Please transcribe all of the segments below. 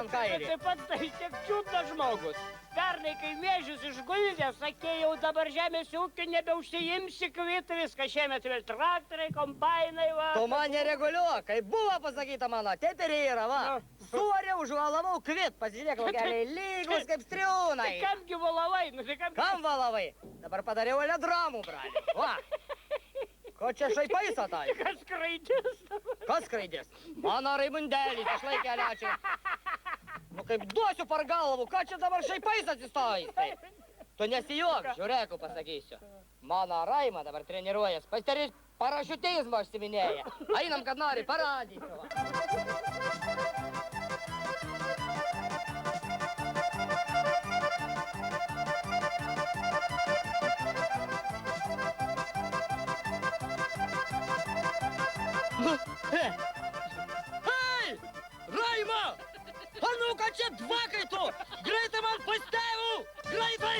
ant kairį. Taip pat tai tik čiūtas žmogus. Pernai, kai mėžius išguldė, sakė, jau dabar žemės ūkio nebeužsiimsi kvitą viską. Šiemet vėl traktoriai, kombainai, va. Tu man nereguliuok, kaip buvo pasakyta mano, taip ir yra, va. Suorė užvalavau kvit, pasižiūrėk, keliai lygus kaip striūnai. Tai kamgi valavai, nu tai kamgi... Kam valavai? Dabar padariau eledramų, brali. Va. Ko čia šaipaisa tai? Kas skraidys? Kas skraidys? Mano Raimundelis, aš laikė lečiai. Nu kaip duosiu par galvų, ką čia dabar šaipais atsistojai? Tu nesijuok, žiūrėku pasakysiu. Mano Raima dabar treniruojas, pasidaryt parašiutizmo užsiminėja. Einam, kad nori, paradysiu. Hei! Raima! Anu, kad čia dvakai tu! Greitai man pas tėvų! Greitai!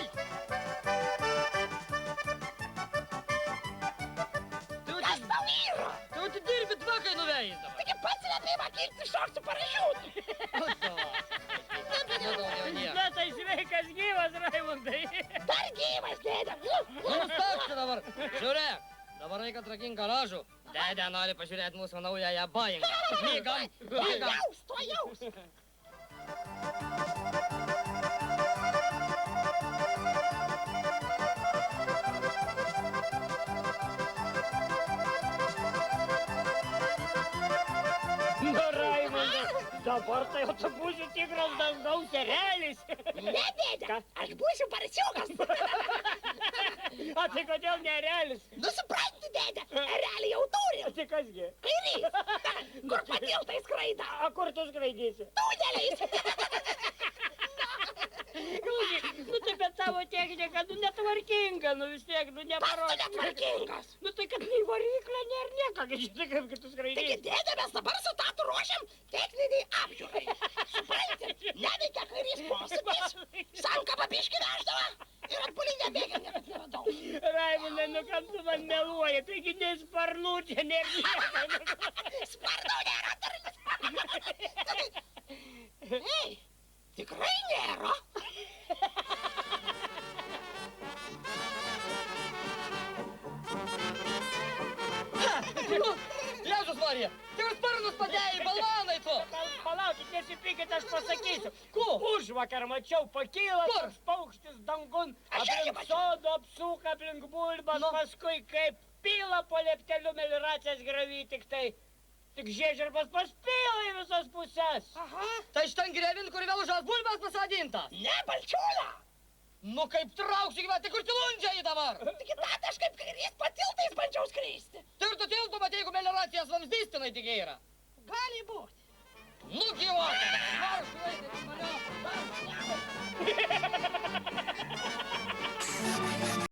Kas tau yra? Tu atidirbi dvakai nuvėjai dabar. Taigi pats lietai man kilti šoksiu parašiūtų. Na tai sveikas gyvas, Raimundai. Dar gyvas, dėdė. Nustok čia dabar. Žiūrėk. Dabar reikia atrakint garažų. Dėdė nori pažiūrėti mūsų naująją Boeingą. Mygam, mygam. Jaus, to jaus. Nu, Raimundai, dabar tai jau tu būsi tikras dangaus erelis. Ne, dėdė, aš būsiu parasiukas. O tai kodėl ne erelis? Nu, supranti, dėdė, erelį jau turi. O tai kasgi? Kairys, kur patiltai skraida. A kur tu skraidysi? Tuneliais. Klausyk, nu tai bet tavo technika, nu netvarkinga, nu vis tiek, nu Pats tu neparodė. netvarkingas. Nu tai kad nei variklio, nėra nieko, kad šitai kaip tu Taigi, skraidysi. dėdė, mes dabar su tatu ruošiam techniniai apžiūrai. Supranti, neveikia kairys posūkis, sanka papiškį veždavo ir atbulinė bėga neradau. Raimundai, nu kam tu man meluoji, taigi nei sparnų čia nėra nieko. Sparnų nėra, Ei, tikrai nėra. Jėzus Marija, tai už sparnus padėjai, balvanai tu. Palaukit, nesipykit, aš pasakysiu. Ko? Užvakar mačiau, pakyla toks paukštis dangun, Aš irgi aplink mačiau. sodo, apsuka, aplink bulbas, paskui kaip pila po lepteliu melioracijos gravy, tik žiežirbas paspila į visas pusės. Aha. Tai štan grevin, kur vėl žas bulbas pasodintas. Ne, balčiūna. Nu kaip trauksiu gyventi, kur tilundžiai dabar. Taigi, tada aš kaip kairys patiltais bandžiau skristi. Tai ir tu tiltų matei, jeigu melioracijos vamzdystinai tik yra. Gali būti. Nu gyvoti. Marš, laikai, iš manęs.